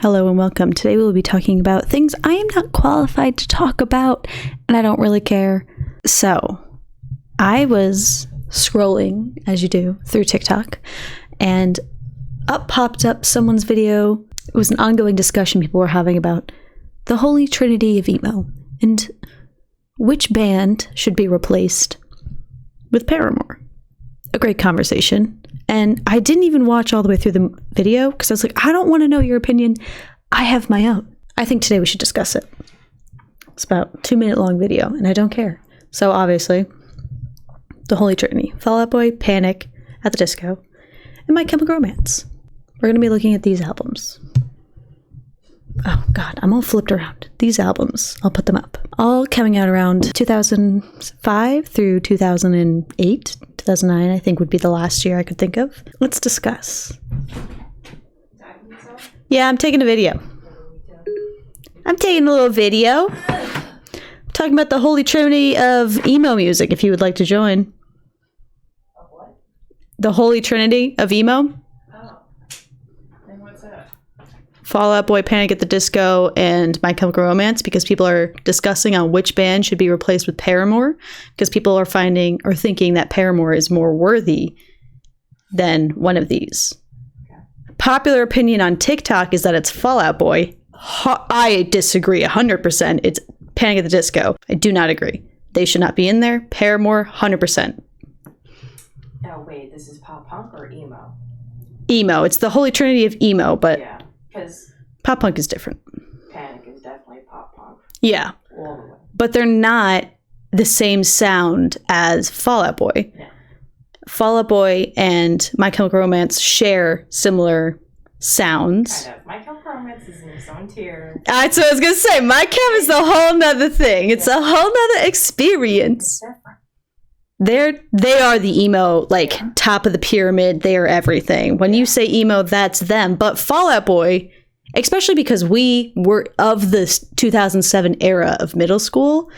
Hello and welcome. Today we will be talking about things I am not qualified to talk about, and I don't really care. So, I was scrolling, as you do, through TikTok, and up popped up someone's video. It was an ongoing discussion people were having about the holy trinity of emo, and which band should be replaced with Paramore. A great conversation. And I didn't even watch all the way through the video because I was like, I don't want to know your opinion. I have my own. I think today we should discuss it. It's about a 2-minute long video and I don't care. So obviously, the Holy Trinity, Fall Out Boy, Panic at the Disco, and My Chemical Romance. We're going to be looking at these albums. Oh God, I'm all flipped around. These albums, I'll put them up. All coming out around 2005 through 2008. 2009, I think, would be the last year I could think of. Let's discuss. Yeah, I'm taking a video. I'm taking a little video. Talking about the holy trinity of emo music, if you would like to join. Of what? The holy trinity of emo. Oh. And what's that? Fall Out Boy, Panic at the Disco, and My Chemical Romance, because people are discussing on which band should be replaced with Paramore, because people are finding or thinking that Paramore is more worthy than one of these. Okay. Popular opinion on TikTok is that it's Fall Out Boy. I disagree 100%. It's Panic at the Disco. I do not agree. They should not be in there. Paramore, 100%. Oh, wait, this is pop punk or emo? Emo. It's the holy trinity of emo, but yeah. Because pop punk is different. Panic is definitely pop punk. Yeah. All the way. But they're not the same sound as Fall Out Boy. Yeah. Fall Out Boy and My Chemical Romance share similar sounds. Kind of. My Chemical Romance is in its own tier. That's what I was going to say. My Chem is a whole nother thing. It's a whole nother experience. They are the emo, like, top of the pyramid. They are everything. When you say emo, that's them. But Fall Out Boy, especially because we were of the 2007 era of middle school,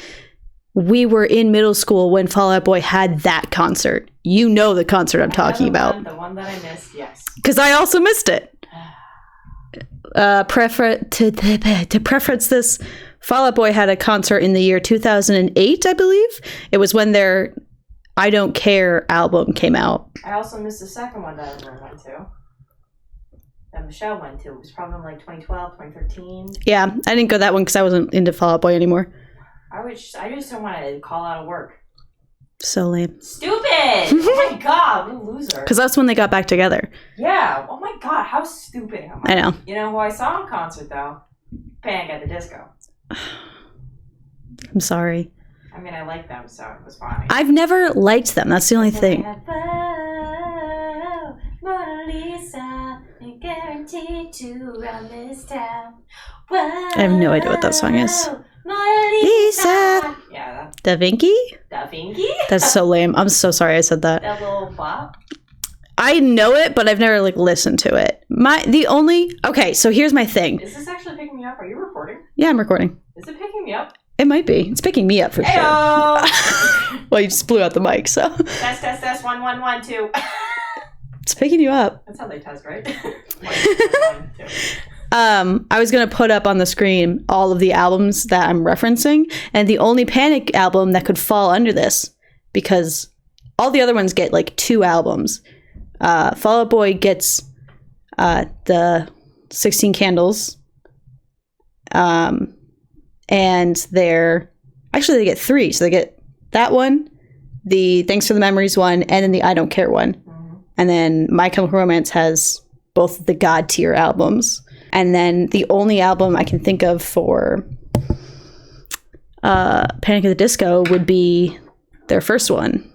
we were in middle school when Fall Out Boy had that concert. You know the concert I'm talking about. The one that I missed, yes. Because I also missed it. To preference this, Fall Out Boy had a concert in the year 2008, I believe. It was when their I Don't Care album came out. I also missed the second one that everyone went to. That Michelle went to. It was probably like 2012, 2013. Yeah, I didn't go that one because I wasn't into Fall Out Boy anymore. I just don't want to call out of work. So lame. Stupid! Oh my God, what a loser. Because that's when they got back together. Yeah. Oh my God, how stupid am I? I know. You know who I saw in concert though? Panic at the Disco. I'm sorry. I mean, I like them, so it was funny. I've never liked them. That's the only thing. Mona Lisa, guaranteed to run this town. I have no idea what that song is. Mona Lisa. Yeah. Da Vinci? Da Vinci? That's so lame. I'm so sorry I said that. That little bop? I know it, but I've never listened to it. Okay, so here's my thing. Is this actually picking me up? Are you recording? Yeah, I'm recording. Is it picking me up? It might be. It's picking me up for sure. Well, you just blew out the mic, so. Test, 1, 1, 1, 2. It's picking you up. That's how they test, right? 1, 2. I was going to put up on the screen all of the albums that I'm referencing, and the only Panic album that could fall under this, because all the other ones get 2 albums. Fall Out Boy gets the 16 Candles, and they get 3. So they get that one, the Thanks for the Memories one, and then the I Don't Care one. Mm-hmm. And then My Chemical Romance has both the God tier albums. And then the only album I can think of for Panic at the Disco would be their first one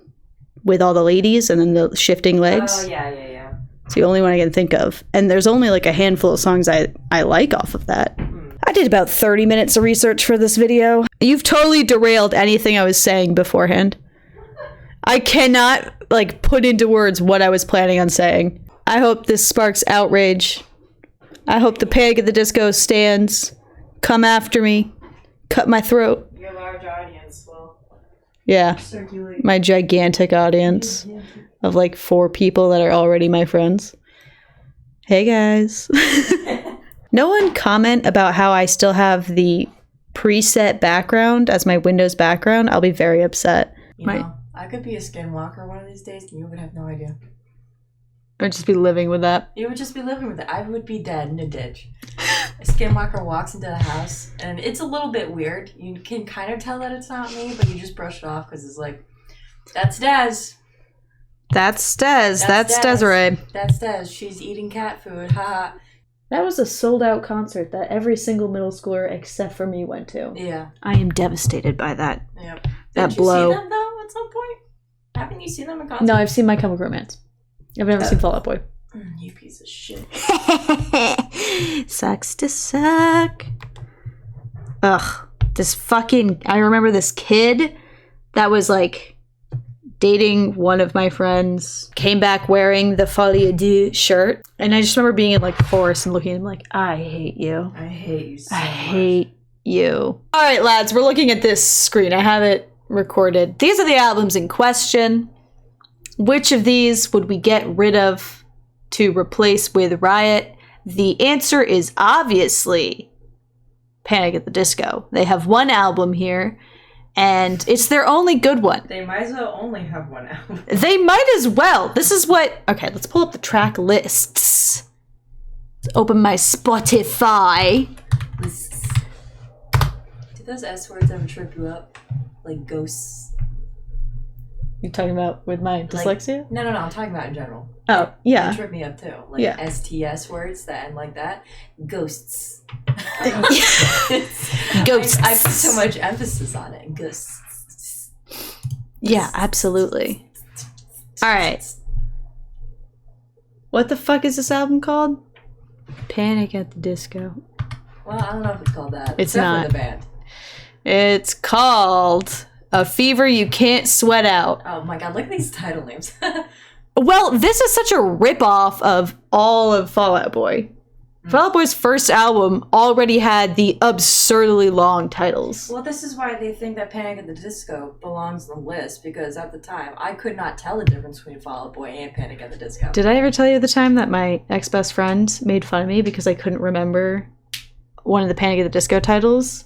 with all the ladies and then the shifting legs. Oh, yeah. It's the only one I can think of. And there's only a handful of songs I like off of that. I did about 30 minutes of research for this video. You've totally derailed anything I was saying beforehand. I cannot put into words what I was planning on saying. I hope this sparks outrage. I hope the Panic at the Disco stands come after me, cut my throat. Your large audience will Yeah. circulate. My gigantic audience of like 4 people that are already my friends. Hey guys. No one comment about how I still have the preset background as my Windows background. I'll be very upset. You know, I could be a skinwalker one of these days and you would have no idea. I'd just be living with that. You would just be living with it. I would be dead in a ditch. A skinwalker walks into the house and it's a little bit weird. You can kind of tell that it's not me, but you just brush it off because it's like, that's Des. That's Des. That's Desiree. That's Des. She's eating cat food. Haha. That was a sold-out concert that every single middle schooler except for me went to. Yeah. I am devastated by that. Yep. That blow. Did you see them, though, at some point? Haven't you seen them in concert? No, I've seen My Chemical Romance. I've never seen Fall Out Boy. You piece of shit. Sucks to suck. Ugh. This fucking... I remember this kid that was, like... dating one of my friends, came back wearing the Folie à Deux shirt, and I just remember being in like the forest and looking at him like, I hate you. I hate you so I much. hate you. All right, lads, we're looking at this screen. I have it recorded. These are the albums in question. Which of these would we get rid of to replace with Riot? The answer is obviously Panic at the Disco. They have one album here. And it's their only good one. They might as well only have one album. They might as well. This is what... Okay, let's pull up the track lists. Let's open my Spotify. Do those S words ever trip you up? Like ghosts? You talking about with my dyslexia? No, I'm talking about in general. Oh, yeah. They trip me up too. Like STS words that end like that. Ghosts. Ghosts. I put so much emphasis on it. Ghosts. Yeah, absolutely. All right. What the fuck is this album called? Panic at the Disco. Well, I don't know if it's called that. It's definitely not. The band. It's called A Fever You Can't Sweat Out. Oh my god, look at these title names. Well, this is such a ripoff of all of Fall Out Boy. Fall Out Boy's first album already had the absurdly long titles. Well, this is why they think that Panic at the Disco belongs on the list, because at the time, I could not tell the difference between Fall Out Boy and Panic at the Disco. Did I ever tell you the time that my ex-best friend made fun of me because I couldn't remember one of the Panic at the Disco titles?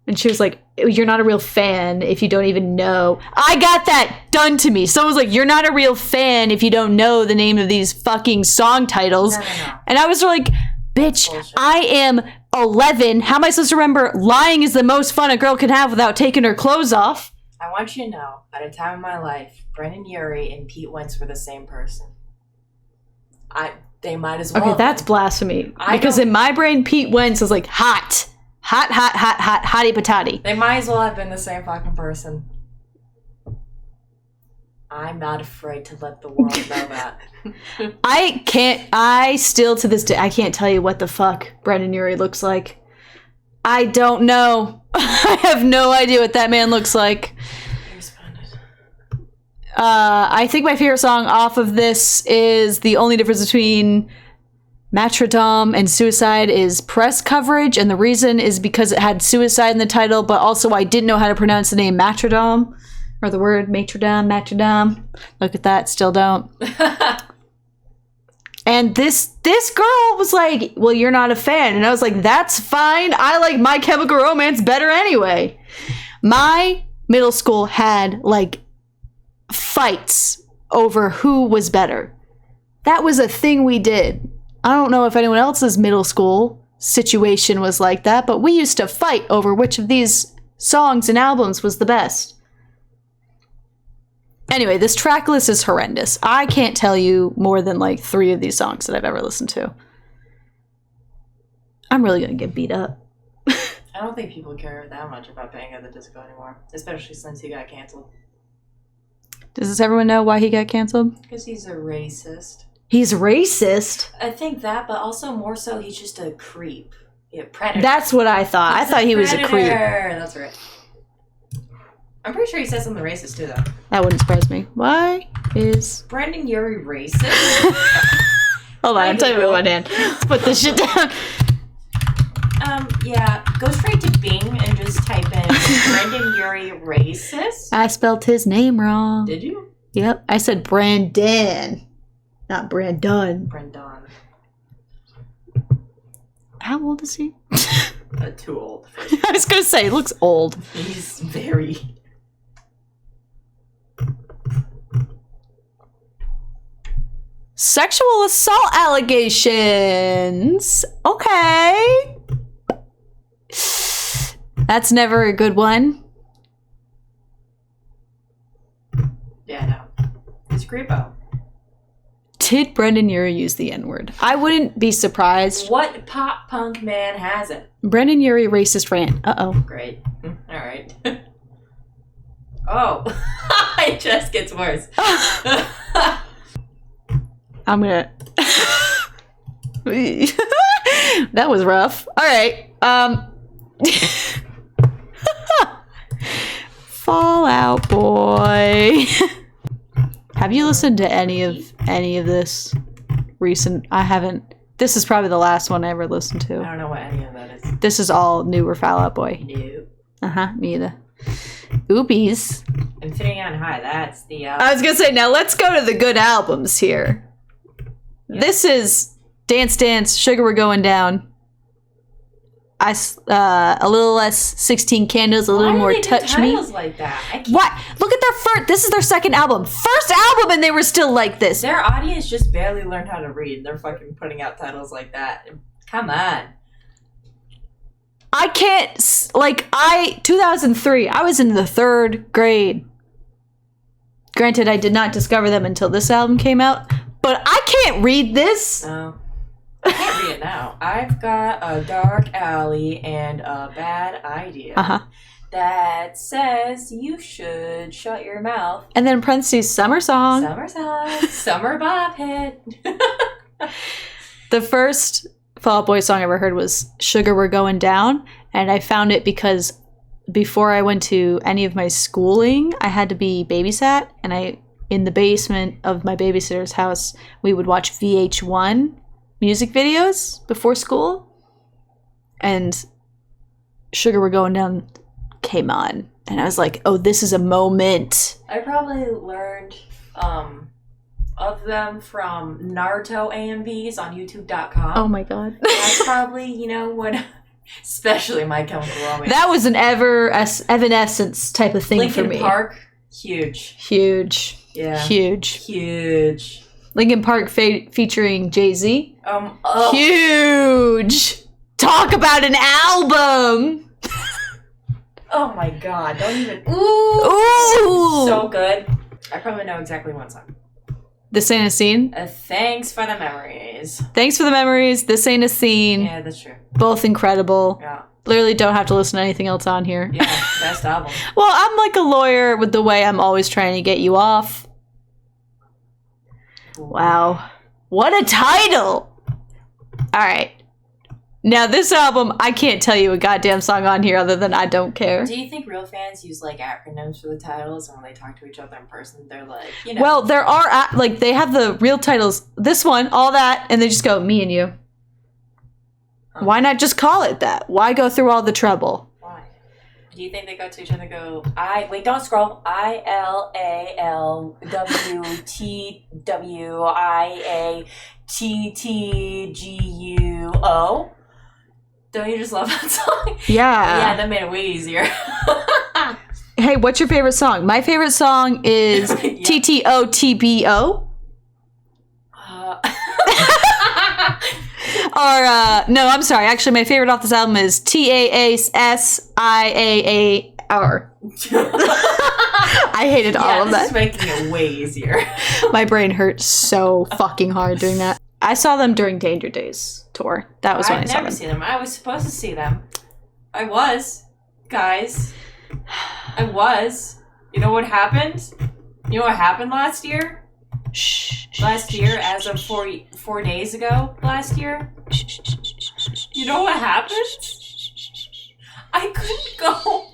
And she was like, you're not a real fan if you don't even know. I got that done to me. Someone was like, you're not a real fan if you don't know the name of these fucking song titles. No. And I was like, bitch, bullshit. I am 11. How am I supposed to remember lying is the most fun a girl can have without taking her clothes off? I want you to know, at a time in my life, Brendan Urie and Pete Wentz were the same person. They might as well. Okay, that's blasphemy. Because in my brain, Pete Wentz was like, hot. Hot, hottie patati. They might as well have been the same fucking person. I'm not afraid to let the world know that. I still to this day, I can't tell you what the fuck Brendan Urie looks like. I don't know. I have no idea what that man looks like. I think my favorite song off of this is the only difference between Matradom and Suicide is press coverage, and the reason is because it had suicide in the title, but also I didn't know how to pronounce the name Matradom, or the word matrodom. Look at that, still don't. And this girl was like, well, you're not a fan. And I was like, that's fine. I like My Chemical Romance better anyway. My middle school had like fights over who was better. That was a thing we did. I don't know if anyone else's middle school situation was like that, but we used to fight over which of these songs and albums was the best. Anyway, this track list is horrendous. I can't tell you more than like 3 of these songs that I've ever listened to. I'm really going to get beat up. I don't think people care that much about Panic at the Disco anymore, especially since he got canceled. Does everyone know why he got canceled? Because he's a racist. He's racist? I think that, but also more so he's just a creep. Yeah, predator. That's what I thought. I thought he was a creep. That's right. I'm pretty sure he said something racist too, though. That wouldn't surprise me. Why is Brendan Urie racist? Hold on, I'm typing with one hand. Let's put this shit down. Yeah, go straight to Bing and just type in Brendan Urie racist. I spelled his name wrong. Did you? Yep, I said Brandon, not Brandon. Brendan. How old is he? Too old. I was gonna say, he looks old. He's very... Sexual assault allegations. Okay. That's never a good one. Yeah, no. He's a creepo. Did Brendan Urie use the N-word? I wouldn't be surprised. What pop punk man hasn't? Brendan Urie racist rant. Uh-oh. Great. All right. Oh. It just gets worse. I'm gonna... That was rough. All right. Fall Out Boy. Have you listened to any of this recent? I haven't. This is probably the last one I ever listened to. I don't know what any of that is. This is all newer Fall Out Boy. No. Me either. Oopies. Infinity on High. That's the. I was gonna say, now let's go to the good albums here. Yep. This is Dance Dance, Sugar We're Going Down. A little less 16 Candles, a little more Touch Me. Titles like that? What? Look at their first. This is their second album. First album, and they were still like this. Their audience just barely learned how to read. They're fucking putting out titles like that. Come on. I can't. 2003. I was in the 3rd grade. Granted, I did not discover them until this album came out, but I can't read this. No. I can't read it now. I've got a dark alley and a bad idea that says you should shut your mouth. And then in parentheses, summer song. Summer song. Summer bop hit. The first Fall Out Boy song I ever heard was Sugar We're Going Down. And I found it because before I went to any of my schooling, I had to be babysat. And in the basement of my babysitter's house, we would watch VH1 music videos before school, and Sugar We're Going Down came on, and I was like, oh, this is a moment. I probably learned of them from Naruto AMVs on youtube.com. Oh my god. That's probably, what, especially My Chemical Romance. That was an Evanescence type of thing for me. Linkin Park, huge. Yeah. Huge. Linkin Park featuring Jay-Z. Oh. Huge. Talk about an album. Oh my god! Don't even. Ooh. So good. I probably know exactly one song. This Ain't a Scene. Thanks for the memories. Thanks for the memories. This Ain't a Scene. Yeah, that's true. Both incredible. Yeah. Literally don't have to listen to anything else on here. Yeah, best album. Well, I'm like a lawyer with the way I'm always trying to get you off. Wow. What a title! Alright. Now, this album, I can't tell you a goddamn song on here other than I don't care. Do you think real fans use, acronyms for the titles, and when they talk to each other in person, they're like, Well, there are, they have the real titles. This one, All That, and they just go, Me and You. Huh. Why not just call it that? Why go through all the trouble? Why? Do you think they go to each other and go, wait, don't scroll. ILALWTWIATTGUO? Don't you just love that song? Yeah. Yeah, that made it way easier. Hey, what's your favorite song? My favorite song is TTOTBO. No, I'm sorry. Actually, my favorite off this album is TASSIAAR. I hated all of that. This is making it way easier. My brain hurt so fucking hard doing that. I saw them during Danger Days tour. That was when I saw them. I've never seen them. I was supposed to see them. I was. Guys. I was. You know what happened? You know what happened last year? Last year, as of 4 days ago, last year? You know what happened? I couldn't go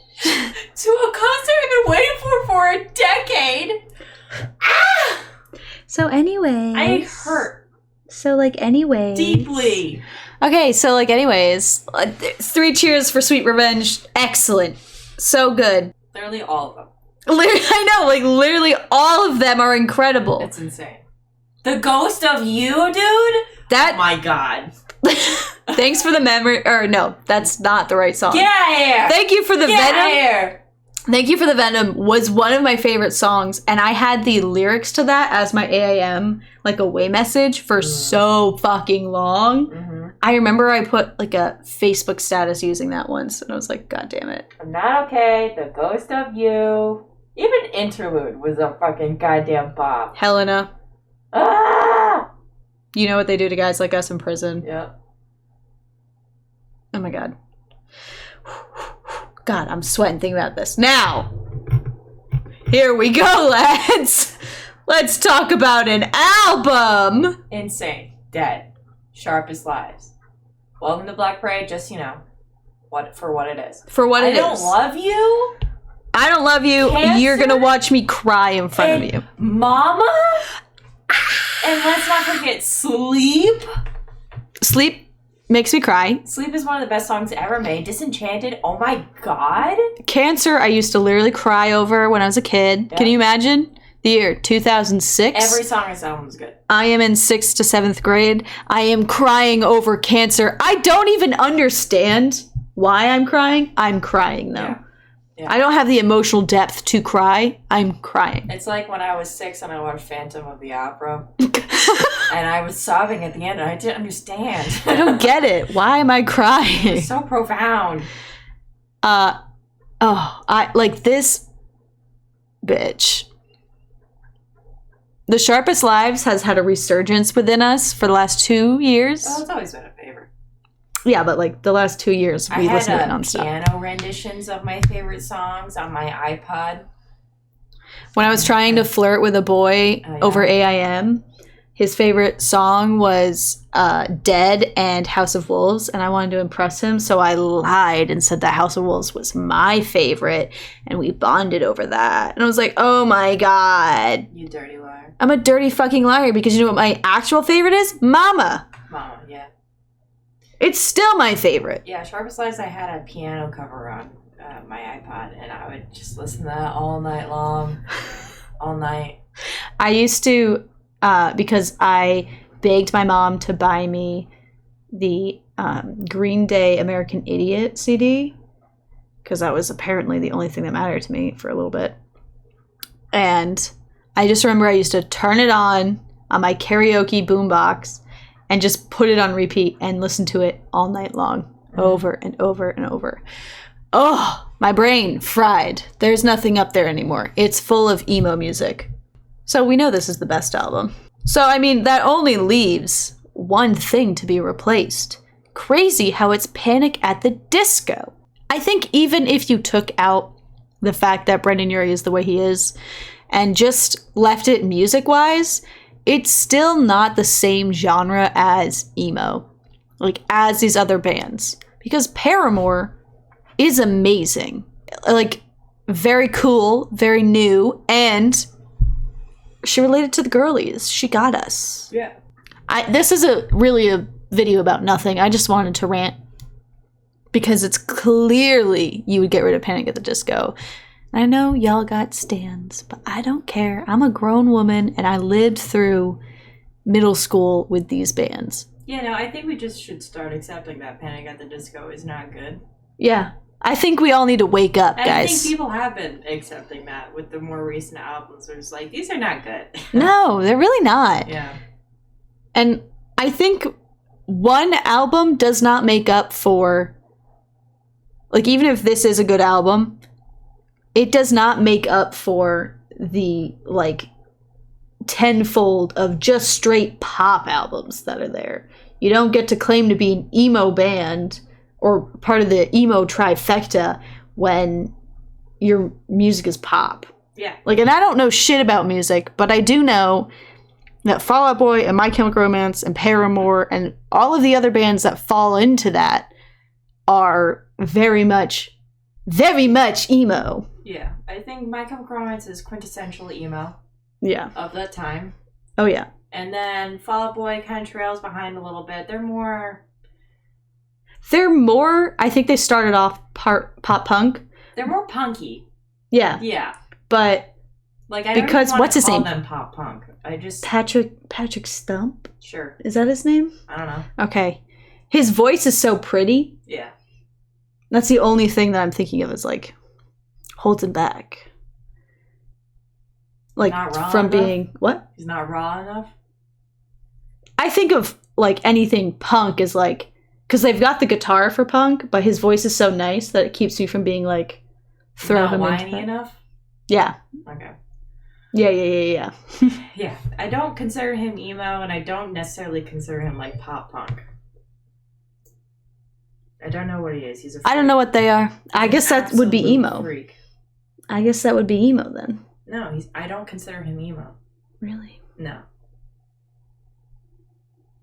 to a concert I've been waiting for a decade. Ah! So anyways. I hurt. So anyways. Deeply. Okay, so anyways. 3 cheers for Sweet Revenge. Excellent. So good. Literally all of them. I know, literally all of them are incredible. It's insane. The Ghost of You, dude? Oh my god. Thanks for the memory. Or no, that's not the right song. Get out of here! Thank you for the Get Venom. out of here! Thank You for the Venom was one of my favorite songs, and I had the lyrics to that as my AIM, like away message for so fucking long. Mm-hmm. I remember I put like a Facebook status using that once, and I was like, God damn it. I'm not okay. The ghost of you. Even Interlude was a fucking goddamn bop. Helena. Ah! You know what they do to guys like us in prison. Yep. Oh my God. God, I'm sweating thinking about this. Now, here we go, lads. Let's talk about an album. Insane. Dead. Sharpest Lives. Welcome to Black Parade, just, you know, for what it is. For what it is. I don't love you. I don't love you. Cancer? You're going to watch me cry in front of you. Mama? And let's not forget Sleep. Sleep makes me cry. Sleep is one of the best songs ever made. Disenchanted. Oh my God. Cancer, I used to literally cry over when I was a kid. Yeah. Can you imagine? The year 2006. Every song on this album is good. I am in 6th to 7th grade. I am crying over Cancer. I don't even understand why I'm crying. I'm crying, though. Yeah. Yeah. I don't have the emotional depth to cry. I'm crying. It's like when I was 6 and I watched Phantom of the Opera. And I was sobbing at the end and I didn't understand. I don't get it. Why am I crying? It's so profound. I like this bitch. The Sharpest Lives has had a resurgence within us for the last 2 years. Well, it's always been a favorite. Yeah, but like the last 2 years, we listened to it nonstop. I had piano renditions of my favorite songs on my iPod. When I was trying to flirt with a boy over AIM, his favorite song was Dead and House of Wolves, and I wanted to impress him, so I lied and said that House of Wolves was my favorite, and we bonded over that. And I was like, oh my God. You dirty liar. I'm a dirty fucking liar, because you know what my actual favorite is? Mama. Mama, yeah. It's still my favorite. Yeah, Sharpest Lives, I had a piano cover on my iPod, and I would just listen to that all night long. All night. I used to, because I begged my mom to buy me the Green Day American Idiot CD, because that was apparently the only thing that mattered to me for a little bit. And I just remember I used to turn it on my karaoke boombox and just put it on repeat and listen to it all night long, over and over and over. Oh, my brain fried. There's nothing up there anymore. It's full of emo music. So we know this is the best album. So, I mean, that only leaves one thing to be replaced. Crazy how it's Panic at the Disco. I think even if you took out the fact that Brendan Urie is the way he is and just left it music-wise, it's still not the same genre as emo, like as these other bands. Because Paramore is amazing. Like, very cool, very new, and she related to the girlies. She got us. Yeah. This is really a video about nothing. I just wanted to rant because it's clearly you would get rid of Panic at the Disco. I know y'all got stans, but I don't care. I'm a grown woman and I lived through middle school with these bands. Yeah, no, I think we just should start accepting that Panic at the Disco is not good. Yeah. I think we all need to wake up, guys. I think people have been accepting that with the more recent albums. Where it's like, these are not good. No, they're really not. Yeah. And I think one album does not make up for, like, even if this is a good album, it does not make up for the, like, tenfold of just straight pop albums that are there. You don't get to claim to be an emo band or part of the emo trifecta when your music is pop. Yeah. Like, and I don't know shit about music, but I do know that Fall Out Boy and My Chemical Romance and Paramore and all of the other bands that fall into that are very much emo. Yeah. I think My Chemical Romance is quintessential emo. Yeah. Of that time. Oh, yeah. And then Fall Out Boy kind of trails behind a little bit. They're more, I think they started off pop punk. they're more punky. Yeah. Yeah. But like, I don't because even want what's to his call name? them pop punk. I just Patrick Stump? sure. Is that his name? I don't know. Okay. his voice is so pretty. Yeah. That's the only thing that I'm thinking of is like holds him back. Like from being what? He's not raw enough. I think of like anything punk is like because they've got the guitar for punk, but his voice is so nice that it keeps me from being like throw him into that. Enough. Yeah. Okay. Yeah. Yeah, I don't consider him emo, and I don't necessarily consider him like pop punk. I don't know what he is. He's a freak. I don't know what they are. I guess that would be emo. Freak. I guess that would be emo then. No, I don't consider him emo. Really? No.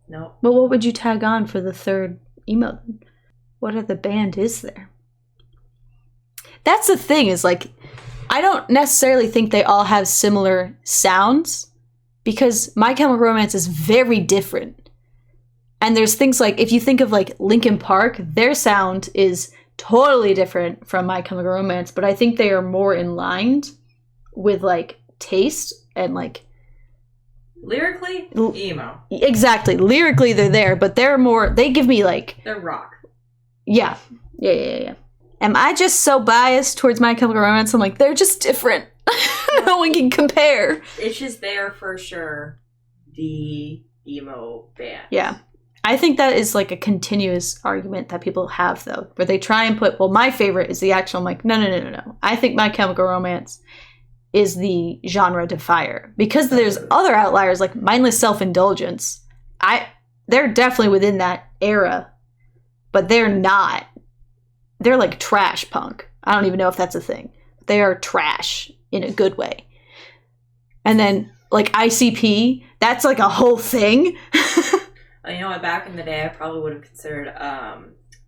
Nope. Well, what would you tag on for the third emo then? What other band is there? That's the thing is like, I don't necessarily think they all have similar sounds because My Chemical Romance is very different. And there's things like, if you think of like Linkin Park, their sound is totally different from My Chemical Romance, but I think they are more in line with like taste and like lyrically emo. Exactly. Lyrically they're there, but they give me like they're rock. Yeah. Am I just so biased towards My Chemical Romance? I'm like, they're just different. No one can compare. It's just they're for sure the emo band. Yeah. I think that is like a continuous argument that people have, though, where they try and put, well, my favorite is the actual. I'm like, no. I think My Chemical Romance is the genre defier. Because there's other outliers like Mindless Self-Indulgence. They're definitely within that era, but they're not. They're like trash punk. I don't even know if that's a thing. They are trash in a good way. And then like ICP, that's like a whole thing. You know what? Back in the day, I probably would have considered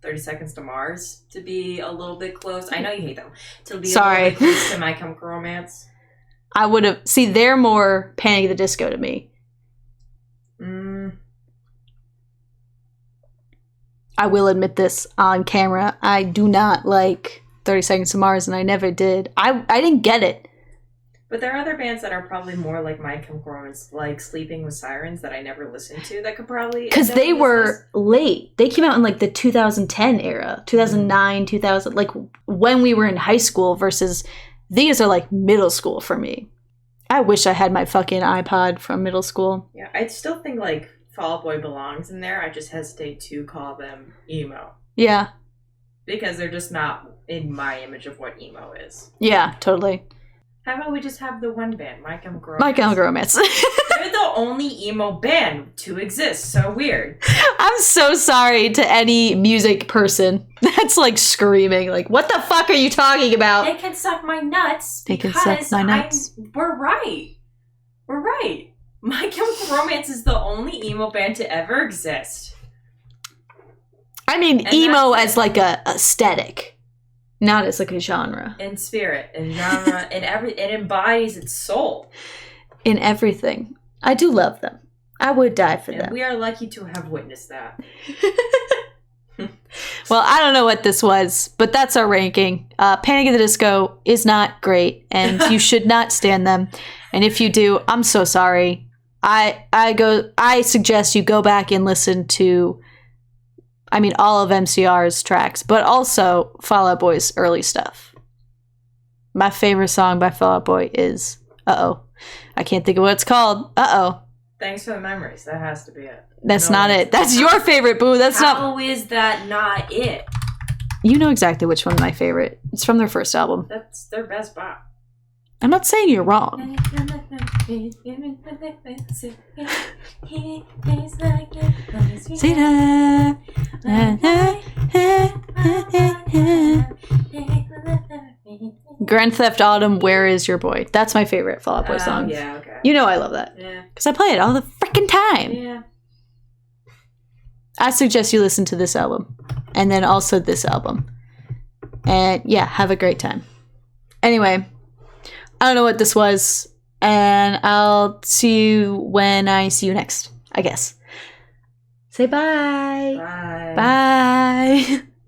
30 Seconds to Mars to be a little bit close. I know you hate them. To be a little bit close to My Chemical Romance. I would have... See, they're more Panic at the Disco to me. I will admit this on camera. I do not like 30 Seconds to Mars, and I never did. I didn't get it. But there are other bands that are probably more like My Chemical Romance, like Sleeping with Sirens, that I never listened to, that could probably... Because they were late. They came out in like the 2010 era. 2009, 2000. Like when we were in high school versus... These are like middle school for me. I wish I had my fucking iPod from middle school. Yeah, I still think like Fall Out Boy belongs in there. I just hesitate to call them emo. Yeah. Because they're just not in my image of what emo is. Yeah, totally. How about we just have the one band, My Chemical Romance? My Chemical Romance. They're the only emo band to exist. So weird. I'm so sorry to any music person that's like screaming, like, what the fuck are you talking about? They can suck my nuts. They can suck my nuts. We're right. We're right. My Chemical Romance is the only emo band to ever exist. I mean, emo as like a aesthetic. Not as like a genre. In spirit, in genre, it embodies its soul. In everything. I do love them. I would die for them. We are lucky to have witnessed that. Well, I don't know what this was, but that's our ranking. Panic at the Disco is not great, and you should not stand them. And if you do, I'm so sorry. I suggest you go back and listen to... all of MCR's tracks, but also Fall Out Boy's early stuff. My favorite song by Fall Out Boy is Uh-Oh. I can't think of what it's called. Uh-Oh. Thanks for the memories. That has to be it. That's not it. That's your favorite, boo. How is that not it? You know exactly which one's my favorite. It's from their first album. That's their best bop. I'm not saying you're wrong. Grand Theft Autumn, Where Is Your Boy? That's my favorite Fall Out Boy song. Yeah, okay. You know I love that. Yeah. Because I play it all the freaking time. Yeah. I suggest you listen to this album. And then also this album. And yeah, have a great time. Anyway, I don't know what this was. And I'll see you when I see you next, I guess. Say bye. Bye. Bye.